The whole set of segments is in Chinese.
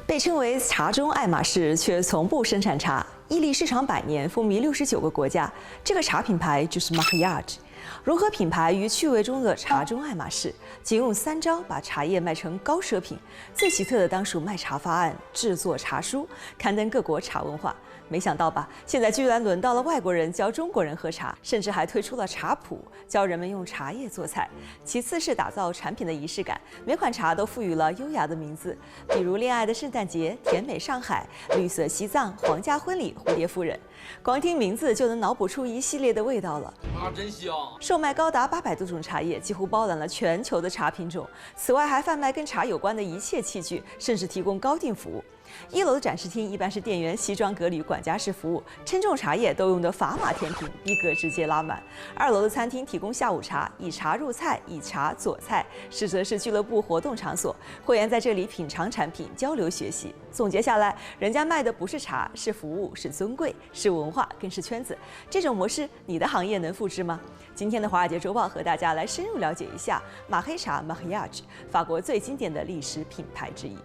被称为茶中爱马仕，却从不生产茶，屹立市场100年，风靡69个国家。这个茶品牌就是 Mahayaj。融合品牌与趣味中的茶中爱马仕，仅用3招把茶叶卖成高奢品。最奇特的当属卖茶方案、制作茶书，刊登各国茶文化。没想到吧？现在居然轮到了外国人教中国人喝茶，甚至还推出了茶谱，教人们用茶叶做菜。其次是打造产品的仪式感，每款茶都赋予了优雅的名字，比如恋爱的圣诞节、甜美上海、绿色西藏、皇家婚礼、蝴蝶夫人。光听名字就能脑补出一系列的味道了。啊，真香！售卖高达800多种茶叶，几乎包揽了全球的茶品种。此外，还贩卖跟茶有关的一切器具，甚至提供高定服务。1楼的展示厅一般是店员西装革履管家式服务，称重茶叶都用的砝码天平，逼格直接拉满。2楼的餐厅提供下午茶，以茶入菜，以茶佐菜，实则是俱乐部活动场所，会员在这里品尝产品，交流学习。总结下来，人家卖的不是茶，是服务，是尊贵，是文化，更是圈子。这种模式，你的行业能复制吗？今天的《华尔街周报》和大家来深入了解一下马黑茶 Mahayaj， 法国最经典的历史品牌之一。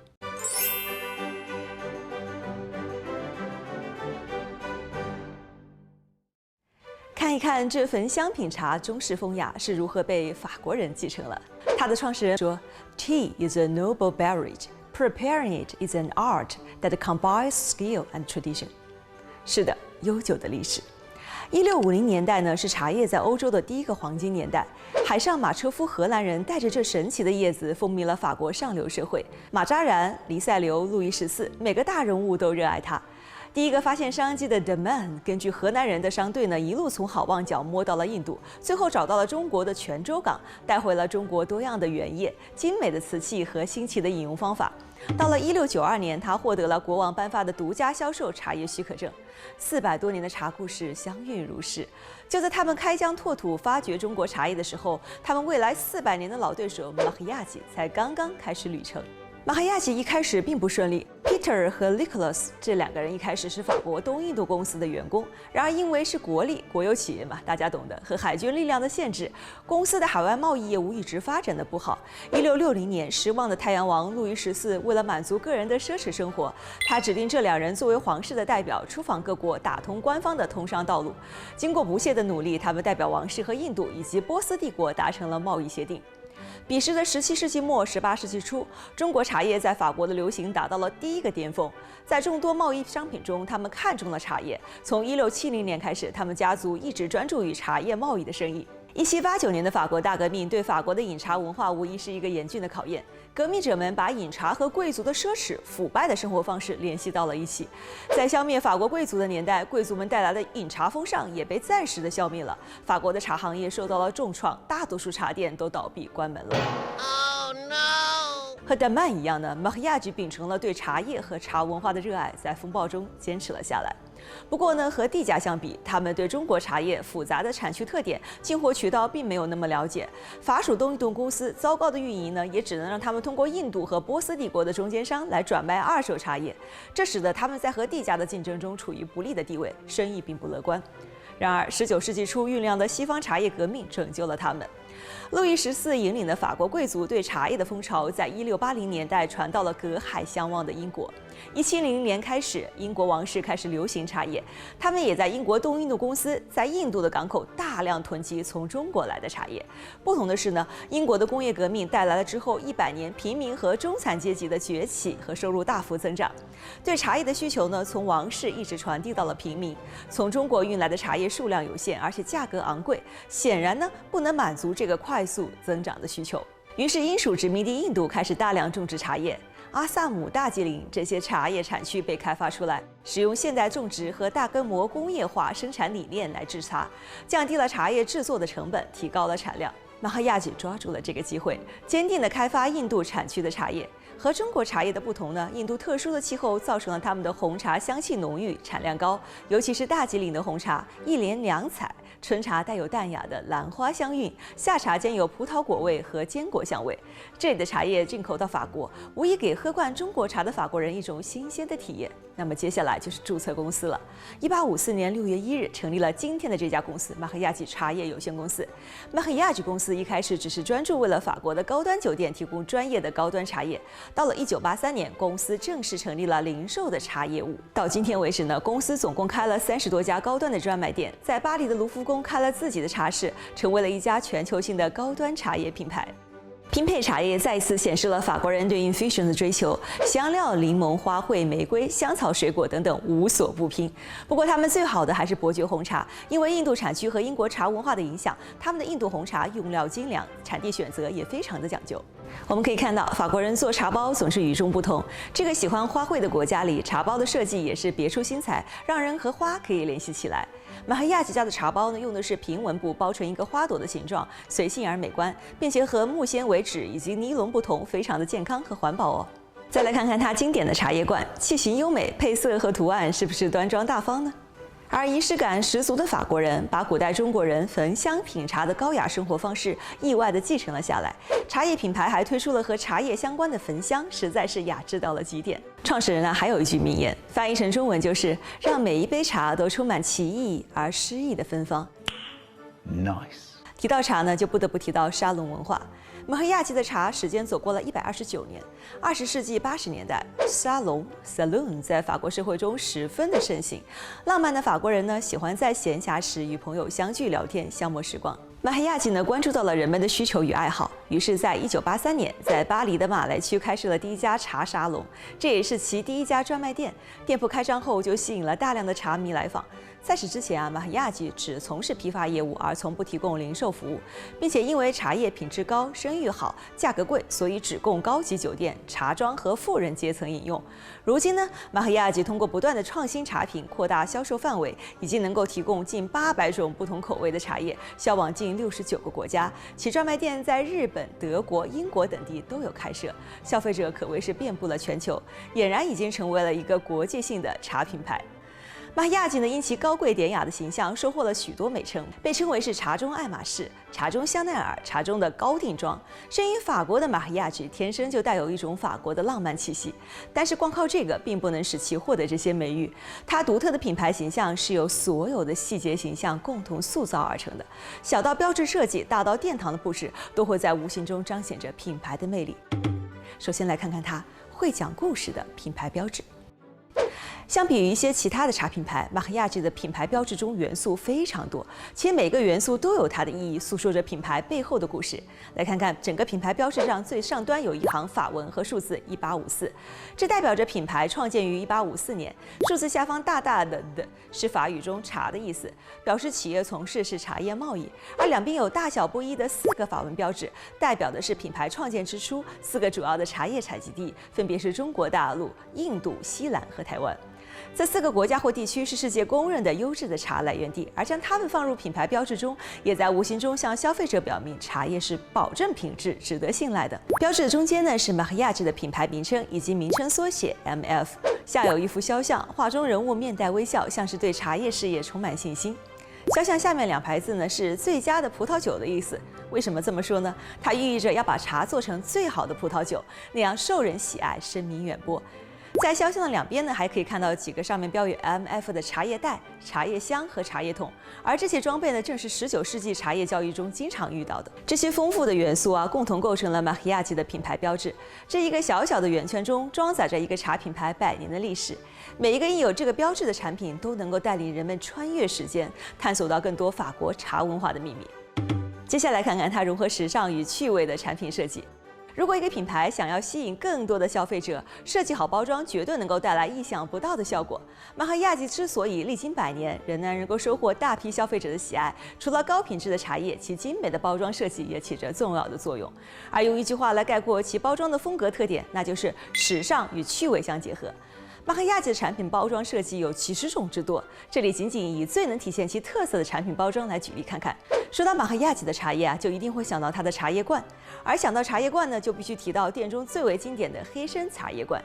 看一看这份香品茶中式风雅是如何被法国人继承了。它的创始人说 ：“Tea is a noble beverage. Preparing it is an art that combines skill and tradition。”是的，悠久的历史。1650年代呢，是茶叶在欧洲的第一个黄金年代。海上马车夫荷兰人带着这神奇的叶子，风靡了法国上流社会。马扎然、黎塞留、路易14，每个大人物都热爱它。第一个发现商机的 De Man， 根据河南人的商队呢，一路从好望角摸到了印度，最后找到了中国的泉州港，带回了中国多样的原叶、精美的瓷器和新奇的饮用方法。到了1692年，他获得了国王颁发的独家销售茶叶许可证。400多年的茶故事相韵如是。就在他们开疆拓土、发掘中国茶叶的时候，他们未来400年的老对手马黑亚吉才刚刚开始旅程。马黑亚吉一开始并不顺利。Peter 和 Nicholas 这2个人一开始是法国东印度公司的员工，然而因为是国力、国有企业嘛，大家懂的，和海军力量的限制，公司的海外贸易业务一直发展的不好。1660年，失望的太阳王路易14为了满足个人的奢侈生活，他指定这2人作为皇室的代表，出访各国，打通官方的通商道路。经过不懈的努力，他们代表王室和印度以及波斯帝国达成了贸易协定。彼时的17世纪末、18世纪初，中国茶叶在法国的流行达到了第一个巅峰。在众多贸易商品中，他们看中了茶叶。从1670年开始，他们家族一直专注于茶叶贸易的生意。1789年的法国大革命对法国的饮茶文化无疑是一个严峻的考验。革命者们把饮茶和贵族的奢侈、腐败的生活方式联系到了一起。在消灭法国贵族的年代，贵族们带来的饮茶风尚也被暂时的消灭了。法国的茶行业受到了重创，大多数茶店都倒闭关门了。Oh no！ 和De Man一样呢，Mahayaj秉承了对茶叶和茶文化的热爱，在风暴中坚持了下来。不过呢，和帝家相比，他们对中国茶叶复杂的产区特点、进货渠道并没有那么了解。法属东印度公司糟糕的运营呢，也只能让他们通过印度和波斯帝国的中间商来转卖2手茶叶，这使得他们在和帝家的竞争中处于不利的地位，生意并不乐观。然而，19世纪初酝酿的西方茶叶革命拯救了他们。路易14引领的法国贵族对茶叶的风潮，在1680年代传到了隔海相望的英国。1700年开始，英国王室开始流行茶叶，他们也在英国东印度公司在印度的港口大量囤积从中国来的茶叶。不同的是呢，英国的工业革命带来了之后100年平民和中产阶级的崛起和收入大幅增长。对茶叶的需求呢，从王室一直传递到了平民。从中国运来的茶叶数量有限，而且价格昂贵，显然呢不能满足这个快速增长的需求。于是英属殖民地印度开始大量种植茶叶。阿萨姆、大吉岭这些茶叶产区被开发出来，使用现代种植和大规模工业化生产理念来制茶，降低了茶叶制作的成本，提高了产量。马黑亚吉抓住了这个机会，坚定地开发印度产区的茶叶。和中国茶叶的不同呢，印度特殊的气候造成了他们的红茶香气浓郁，产量高，尤其是大吉岭的红茶，一连2采，春茶带有淡雅的兰花香韵，夏茶兼有葡萄果味和坚果香味。这里的茶叶进口到法国，无疑给喝惯中国茶的法国人一种新鲜的体验。那么接下来就是注册公司了。1854年6月1日成立了今天的这家公司——马赫亚吉茶叶有限公司。马赫亚吉公司一开始只是专注为了法国的高端酒店提供专业的高端茶叶。到了1983年，公司正式成立了零售的茶业务。到今天为止呢，公司总共开了30多家高端的专卖店，在巴黎的卢浮宫开了自己的茶室，成为了一家全球性的高端茶叶品牌。拼配茶叶再次显示了法国人对 infusion 的追求，香料、柠檬、花卉、玫瑰、香草、水果等等无所不拼。不过他们最好的还是伯爵红茶，因为印度产区和英国茶文化的影响，他们的印度红茶用料精良，产地选择也非常的讲究。我们可以看到，法国人做茶包总是与众不同。这个喜欢花卉的国家里，茶包的设计也是别出心裁，让人和花可以联系起来。马赫亚吉家的茶包呢，用的是平纹布包成一个花朵的形状，随性而美观，并且和木纤维纸以及尼龙不同，非常的健康和环保哦。再来看看它经典的茶叶罐，器型优美，配色和图案是不是端庄大方呢？而仪式感十足的法国人，把古代中国人焚香品茶的高雅生活方式意外地继承了下来。茶叶品牌还推出了和茶叶相关的焚香，实在是雅致到了极点。创始人呢还有一句名言，翻译成中文就是“让每一杯茶都充满奇异而诗意的芬芳”。Nice。提到茶呢，就不得不提到沙龙文化。马赫亚吉的茶时间走过了129年。20世纪80年代，沙龙 （saloon） 在法国社会中十分的盛行。浪漫的法国人呢，喜欢在闲暇时与朋友相聚聊天，消磨时光。马赫亚吉呢，关注到了人们的需求与爱好，于是，在1983年，在巴黎的马来区开设了第一家茶沙龙，这也是其第一家专卖店。店铺开张后，就吸引了大量的茶迷来访。在此之前马赫亚吉只从事批发业务，而从不提供零售服务，并且因为茶叶品质高、声誉好、价格贵，所以只供高级酒店、茶庄和富人阶层饮用。如今呢，马赫亚吉通过不断的创新茶品，扩大销售范围，已经能够提供近800种不同口味的茶叶，销往近69个国家。其专卖店在日本、德国、英国等地都有开设，消费者可谓是遍布了全球，俨然已经成为了一个国际性的茶品牌。马赫亚吉呢，因其高贵典雅的形象，收获了许多美称，被称为是茶中爱马仕、茶中香奈儿、茶中的高定妆。生于法国的马赫亚吉天生就带有一种法国的浪漫气息，但是光靠这个并不能使其获得这些美誉。它独特的品牌形象是由所有的细节形象共同塑造而成的，小到标志设计，大到殿堂的布置，都会在无形中彰显着品牌的魅力。首先来看看它会讲故事的品牌标志。相比于一些其他的茶品牌，马赫亚吉的品牌标志中元素非常多，且每个元素都有它的意义，诉说着品牌背后的故事。来看看整个品牌标志上最上端有一行法文和数字1854，这代表着品牌创建于1854年。数字下方大大的是法语中茶的意思，表示企业从事是茶叶贸易。而两边有大小不一的4个法文标志，代表的是品牌创建之初4个主要的茶叶采集地，分别是中国大陆、印度、西兰和台湾。这4个国家或地区是世界公认的优质的茶来源地，而将它们放入品牌标志中，也在无形中向消费者表明茶叶是保证品质、值得信赖的。标志的中间呢是马赫亚吉的品牌名称以及名称缩写 MF， 下有一幅肖像，画中人物面带微笑，像是对茶叶事业充满信心。肖像下面2排字呢是最佳的葡萄酒的意思。为什么这么说呢？它寓意着要把茶做成最好的葡萄酒，那样受人喜爱，声名远播。在肖像的2边呢，还可以看到几个上面标有 MF 的茶叶袋、茶叶箱和茶叶桶，而这些装备呢，正是19世纪茶叶交易中经常遇到的。这些丰富的元素共同构成了马赫亚吉的品牌标志。这一个小小的圆圈中，装载着一个茶品牌100年的历史。每一个印有这个标志的产品，都能够带领人们穿越时间，探索到更多法国茶文化的秘密。接下来看看它融合时尚与趣味的产品设计。如果一个品牌想要吸引更多的消费者，设计好包装绝对能够带来意想不到的效果。马赫亚吉之所以历经100年仍然能够收获大批消费者的喜爱，除了高品质的茶叶，其精美的包装设计也起着重要的作用。而用一句话来概括其包装的风格特点，那就是时尚与趣味相结合。马赫亚吉的产品包装设计有几十种之多，这里仅仅以最能体现其特色的产品包装来举例看看。说到马赫亚吉的茶叶就一定会想到它的茶叶罐，而想到茶叶罐呢，就必须提到店中最为经典的黑参茶叶罐。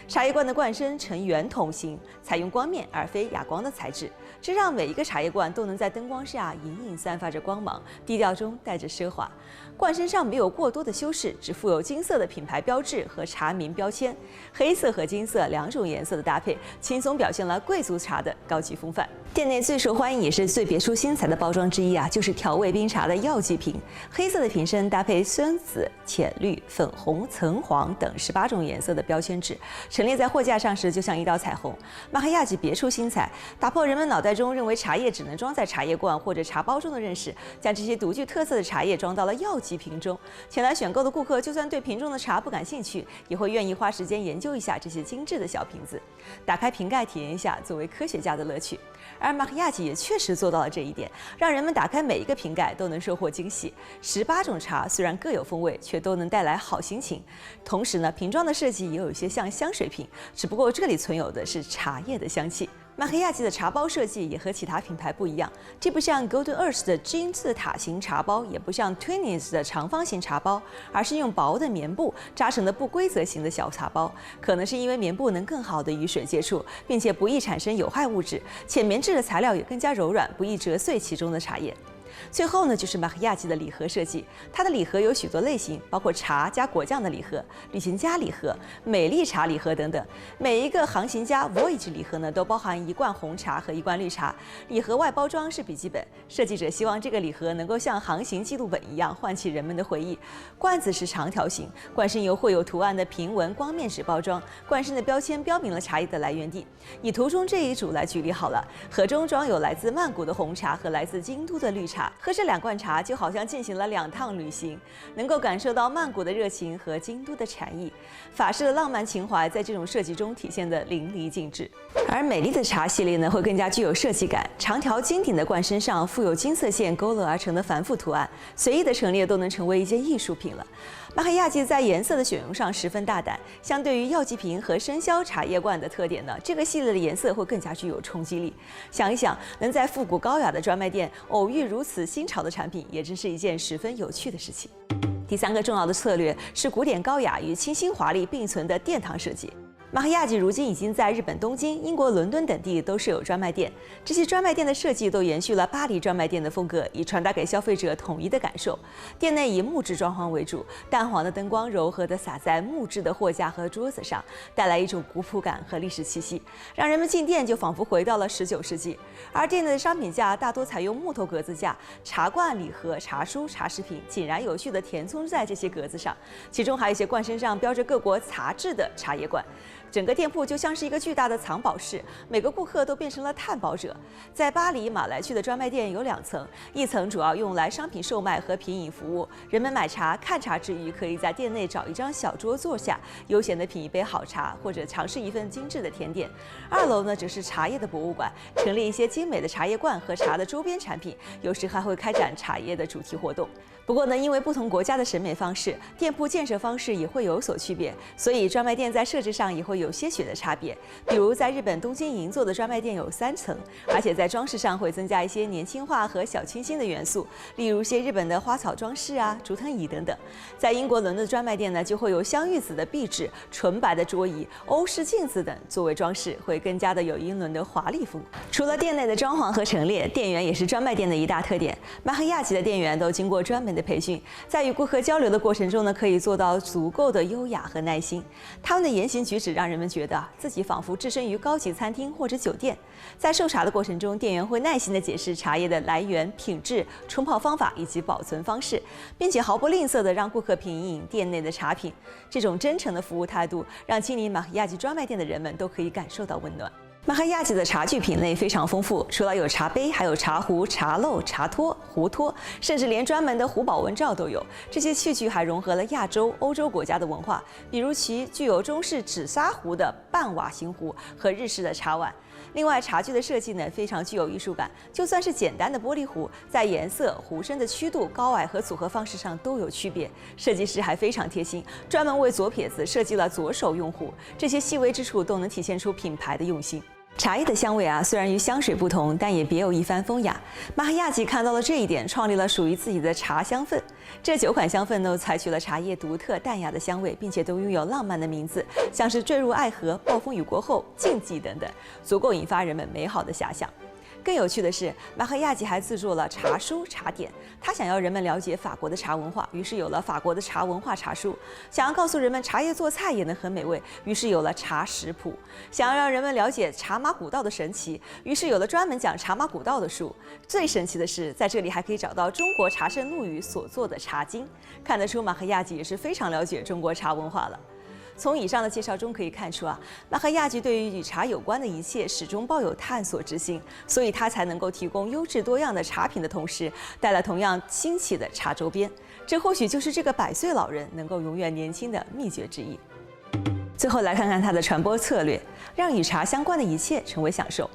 茶叶罐的罐身呈圆筒形，采用光面而非哑光的材质，这让每一个茶叶罐都能在灯光下隐隐散发着光芒，低调中带着奢华。罐身上没有过多的修饰，只附有金色的品牌标志和茶名标签。黑色和金色两种颜色的搭配，轻松表现了贵族茶的高级风范。店内最受欢迎也是最别出心裁的包装之一啊，就是调味冰茶的药剂瓶。黑色的瓶身搭配深紫、浅绿、粉红、橙黄等18种颜色的标签纸，陈列在货架上时就像一道彩虹。马黑亚吉别出心裁，打破人们脑袋中认为茶叶只能装在茶叶罐或者茶包中的认识，将这些独具特色的茶叶装到了药剂瓶中。前来选购的顾客就算对瓶中的茶不感兴趣，也会愿意花时间研究一下这些精致的小瓶子，打开瓶盖体验一下作为科学家的乐趣。而马黑亚吉也确实做到了这一点，让人们打开每一个瓶盖都能收获惊喜。18种茶虽然各有风味，却都能带来好心情。同时呢，瓶装的设计也有一些像香水瓶，只不过这里存有的是茶叶的香气。马黑亚吉的茶包设计也和其他品牌不一样，既不像 Golden Earth 的金字塔型茶包，也不像 Twinings 的长方形茶包，而是用薄的棉布扎成的不规则型的小茶包。可能是因为棉布能更好的与水接触，并且不易产生有害物质，且棉质的材料也更加柔软，不易折碎其中的茶叶。最后呢，就是马黑亚吉的礼盒设计。它的礼盒有许多类型，包括茶加果酱的礼盒、旅行家礼盒、美丽茶礼盒等等。每一个航行家 Voyage 礼盒呢，都包含1罐红茶和1罐绿茶。礼盒外包装是笔记本，设计者希望这个礼盒能够像航行记录本一样，唤起人们的回忆。罐子是长条形，罐身由绘有图案的平纹光面纸包装，罐身的标签标明了茶叶的来源地。以图中这一组来举例好了，盒中装有来自曼谷的红茶和来自京都的绿茶。喝这2罐茶就好像进行了2趟旅行，能够感受到曼谷的热情和京都的禅意。法式的浪漫情怀在这种设计中体现得淋漓尽致。而美丽的茶系列呢，会更加具有设计感。长条金顶的罐身上附有金色线勾勒而成的繁复图案，随意的陈列都能成为一件艺术品了。马黑亚吉在颜色的选用上十分大胆，相对于药剂瓶和生肖茶叶罐的特点呢，这个系列的颜色会更加具有冲击力。想一想，能在复古高雅的专卖店偶遇如此新潮的产品，也真是一件十分有趣的事情。第3个重要的策略是古典高雅与清新华丽并存的殿堂设计。马黑亚吉如今已经在日本东京、英国伦敦等地都设有专卖店，这些专卖店的设计都延续了巴黎专卖店的风格，以传达给消费者统一的感受。店内以木质装潢为主，淡黄的灯光柔和地洒在木质的货架和桌子上，带来一种古朴感和历史气息，让人们进店就仿佛回到了19世纪。而店内的商品架大多采用木头格子架，茶罐、礼盒、茶书、茶食品井然有序地填充在这些格子上，其中还有一些罐身上标着各国茶制的茶叶罐。整个店铺就像是一个巨大的藏宝室，每个顾客都变成了探宝者。在巴黎马来区的专卖店有2层，一层主要用来商品售卖和品饮服务，人们买茶看茶之余，可以在店内找一张小桌坐下，悠闲地品一杯好茶，或者尝试一份精致的甜点。2楼呢，则是茶叶的博物馆，陈列一些精美的茶叶罐和茶的周边产品，有时还会开展茶叶的主题活动。不过呢，因为不同国家的审美方式，店铺建设方式也会有所区别，所以专卖店在设置上也会有些许的差别。比如在日本东京银座的专卖店有3层，而且在装饰上会增加一些年轻化和小清新的元素，例如些日本的花草装饰啊、竹藤椅等等。在英国伦敦的专卖店呢，就会有香芋紫的壁纸、纯白的桌椅、欧式镜子等作为装饰，会更加的有英伦的华丽风。除了店内的装潢和陈列，店员也是专卖店的一大特点。马黑亚吉的店员都经过专门的培训，在与顾客交流的过程中呢，可以做到足够的优雅和耐心。他们的言行举止让人们觉得自己仿佛置身于高级餐厅或者酒店。在授茶的过程中，店员会耐心地解释茶叶的来源、品质、冲泡方法以及保存方式，并且毫不吝啬地让顾客品饮店内的茶品。这种真诚的服务态度，让亲临马黑亚吉专卖店的人们都可以感受到温暖。马黑亚吉的茶具品类非常丰富，除了有茶杯，还有茶壶、茶漏、茶托、壶托，甚至连专门的壶保温罩都有。这些器具还融合了亚洲、欧洲国家的文化，比如其具有中式紫砂壶的半瓦形壶和日式的茶碗。另外，茶具的设计呢非常具有艺术感，就算是简单的玻璃壶，在颜色、壶身的曲度、高矮和组合方式上都有区别。设计师还非常贴心，专门为左撇子设计了左手用壶，这些细微之处都能体现出品牌的用心。茶叶的香味啊，虽然与香水不同，但也别有一番风雅。马哈亚吉看到了这一点，创立了属于自己的茶香氛。这9款香氛都采取了茶叶独特淡雅的香味，并且都拥有浪漫的名字，像是坠入爱河、暴风雨过后、禁忌等等，足够引发人们美好的遐想。更有趣的是，马哈亚吉还制作了茶书、茶典。他想要人们了解法国的茶文化，于是有了法国的茶文化茶书；想要告诉人们茶叶做菜也能很美味，于是有了茶食谱；想要让人们了解茶马古道的神奇，于是有了专门讲茶马古道的书。最神奇的是，在这里还可以找到中国茶圣陆羽所做的茶经，看得出马哈亚吉也是非常了解中国茶文化了。从以上的介绍中可以看出啊，马哈亚吉对于与茶有关的一切始终抱有探索之心，所以他才能够提供优质多样的茶品的同时，带来同样新奇的茶周边。这或许就是这个100岁老人能够永远年轻的秘诀之一。最后来看看他的传播策略，让与茶相关的一切成为享受。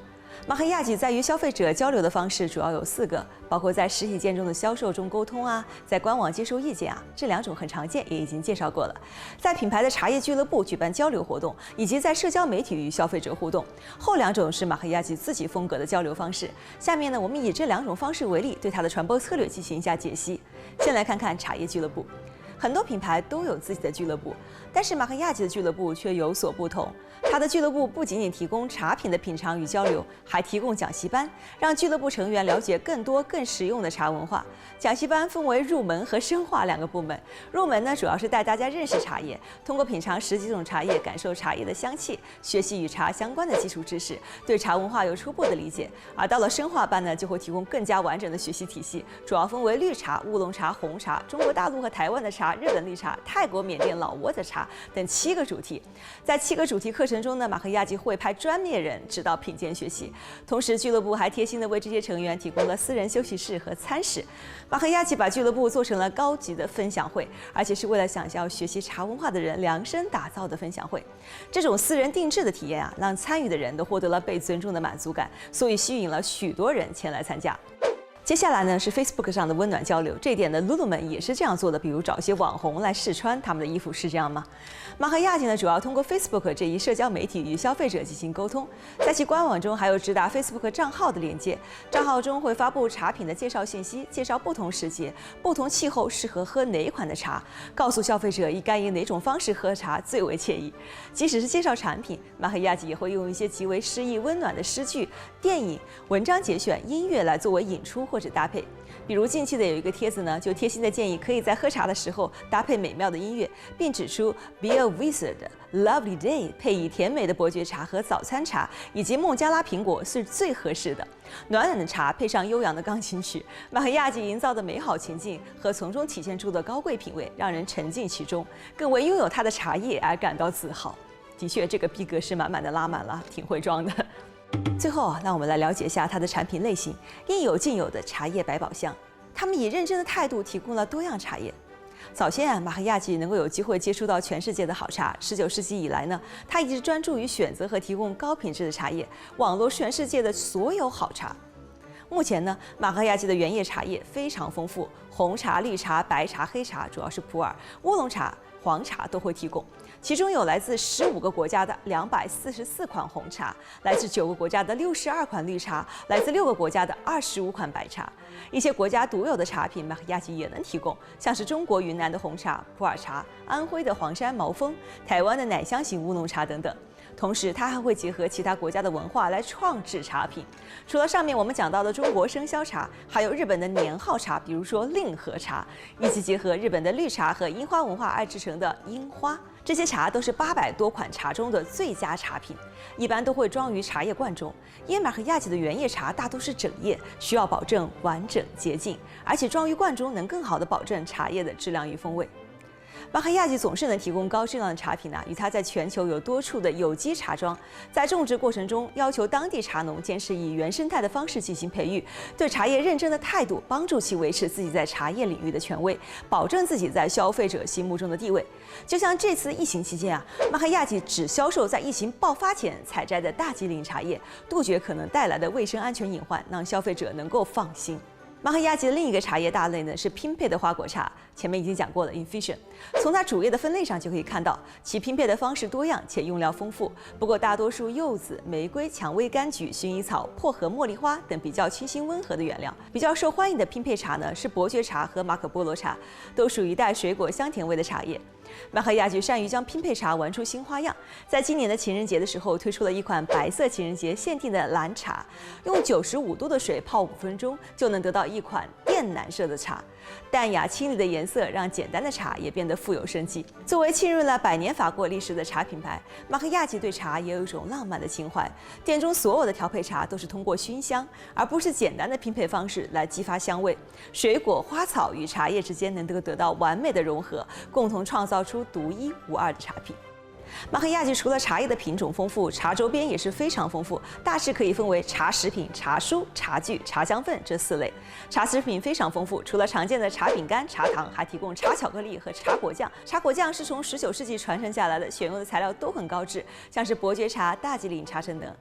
马哈亚吉在与消费者交流的方式主要有4个，包括在实体店中的销售中沟通啊，在官网接受意见啊，这2种很常见，也已经介绍过了。在品牌的茶叶俱乐部举办交流活动，以及在社交媒体与消费者互动。后2种是马哈亚吉自己风格的交流方式。下面呢，我们以这2种方式为例，对它的传播策略进行一下解析。先来看看茶叶俱乐部。很多品牌都有自己的俱乐部，但是马哈亚吉的俱乐部却有所不同。他的俱乐部不仅仅提供茶品的品尝与交流，还提供讲习班，让俱乐部成员了解更多更实用的茶文化。讲习班分为入门和深化2个部门。入门呢，主要是带大家认识茶叶，通过品尝10几种茶叶，感受茶叶的香气，学习与茶相关的基础知识，对茶文化有初步的理解。而到了深化班呢，就会提供更加完整的学习体系，主要分为绿茶、乌龙茶、红茶、中国大陆和台湾的茶、日本绿茶、泰国、缅甸、老挝的茶等7个主题。在7个主题课程中呢，马哈亚吉会派专业人指导品鉴学习，同时俱乐部还贴心的为这些成员提供了私人休息室和餐食。马哈亚吉把俱乐部做成了高级的分享会，而且是为了想要学习茶文化的人量身打造的分享会。这种私人定制的体验啊，让参与的人都获得了被尊重的满足感，所以吸引了许多人前来参加。接下来呢是 Facebook 上的温暖交流，这一点呢 Lululemon 也是这样做的，比如找一些网红来试穿他们的衣服，是这样吗？马哈亚吉呢主要通过 Facebook 这一社交媒体与消费者进行沟通，在其官网中还有直达 Facebook 账号的连接，账号中会发布茶品的介绍信息，介绍不同时节、不同气候适合喝哪一款的茶，告诉消费者应该以哪种方式喝茶最为惬意。即使是介绍产品，马哈亚吉也会用一些极为诗意温暖的诗句、电影、文章节选、音乐来作为引出或者搭配。比如近期的有一个帖子呢，就贴心的建议可以在喝茶的时候搭配美妙的音乐，并指出 Be a Wizard Lovely Day 配以甜美的伯爵茶和早餐茶以及孟加拉苹果是最合适的。暖暖的茶配上悠扬的钢琴曲，马哈亚吉营造的美好情境和从中体现出的高贵品味，让人沉浸其中，更为拥有它的茶叶而感到自豪。的确，这个逼格是满满的拉满了，挺会装的。最后啊，让我们来了解一下它的产品类型，应有尽有的茶叶百宝箱。他们以认真的态度提供了多样茶叶。早先啊，马哈亚吉能够有机会接触到全世界的好茶。19世纪以来呢，他一直专注于选择和提供高品质的茶叶，网罗全世界的所有好茶。目前呢，马哈亚吉的原叶茶叶非常丰富，红茶、绿茶、白茶、黑茶，主要是普洱、乌龙茶、黄茶都会提供。其中有来自15个国家的244款红茶，来自9个国家的62款绿茶，来自6个国家的25款白茶。一些国家独有的茶品，马哈亚吉也能提供，像是中国云南的红茶、普洱茶、安徽的黄山毛峰、台湾的奶香型乌龙茶等等。同时，它还会结合其他国家的文化来创制茶品。除了上面我们讲到的中国生肖茶，还有日本的年号茶，比如说令和茶，以及结合日本的绿茶和樱花文化而制成的樱花。这些茶都是800多款茶中的最佳茶品，一般都会装于茶叶罐中。因为马哈亚吉的原叶茶大都是整叶，需要保证完整洁净，而且装于罐中能更好地保证茶叶的质量与风味。马哈亚吉总是能提供高质量的茶品与它在全球有多处的有机茶庄，在种植过程中要求当地茶农坚持以原生态的方式进行培育，对茶叶认真的态度，帮助其维持自己在茶叶领域的权威，保证自己在消费者心目中的地位。就像这次疫情期间马哈亚吉只销售在疫情爆发前采摘的大吉岭茶叶，杜绝可能带来的卫生安全隐患，让消费者能够放心。马赫亚吉的另一个茶叶大类呢是拼配的花果茶，前面已经讲过了 infusion。从它主页的分类上就可以看到，其拼配的方式多样且用料丰富。不过大多数柚子、玫瑰、蔷薇、柑橘、薰衣草、薄荷、茉莉花等比较清新温和的原料。比较受欢迎的拼配茶呢是伯爵茶和马可波罗茶，都属于带水果香甜味的茶叶。马赫亚吉善于将拼配茶玩出新花样，在今年的情人节的时候推出了一款白色情人节限定的蓝茶，用95度的水泡5分钟就能得到一款靛蓝色的茶，淡雅清丽的颜色让简单的茶也变得富有生机。作为浸润了100年法国历史的茶品牌，马赫亚吉对茶也有一种浪漫的情怀。店中所有的调配茶都是通过熏香，而不是简单的拼配方式来激发香味。水果、花草与茶叶之间能够得到完美的融合，共同创造出独一无二的茶品。马赫亚吉除了茶叶的品种丰富，茶周边也是非常丰富，大致可以分为茶食品、茶书、茶具、茶香氛这4类。茶食品非常丰富，除了常见的茶饼干、茶糖，还提供茶巧克力和茶果酱。茶果酱是从19世纪传承下来的，选用的材料都很高质，像是伯爵茶、大吉岭茶橙等。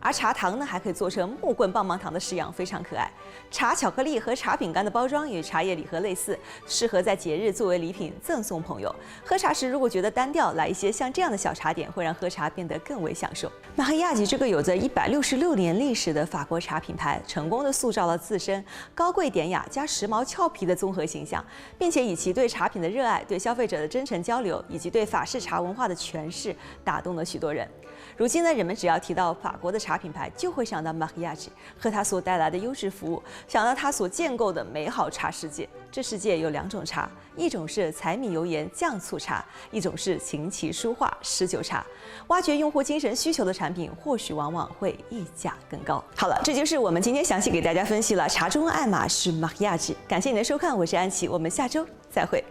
而茶糖呢，还可以做成木棍棒棒糖的式样，非常可爱。茶巧克力和茶饼干的包装与茶叶礼盒类似，适合在节日作为礼品赠送朋友。喝茶时如果觉得单调，来一些像这样的小茶点，会让喝茶变得更为享受。马赫亚吉这个有着166年历史的法国茶品牌，成功的塑造了自身高贵典雅加时髦俏皮的综合形象，并且以其对茶品的热爱、对消费者的真诚交流以及对法式茶文化的诠释，打动了许多人。如今呢，人们只要提到法国的茶品牌，就会想到马赫亚吉和它所带来的优质服务，想到它所建构的美好茶世界。这世界有2种茶，一种是柴米油盐酱醋茶，一种是琴棋书画诗酒茶。挖掘用户精神需求的产品，或许往往会溢价更高。好了，这就是我们今天详细给大家分析了茶中爱马仕马赫亚吉。感谢你的收看，我是安琪，我们下周再会。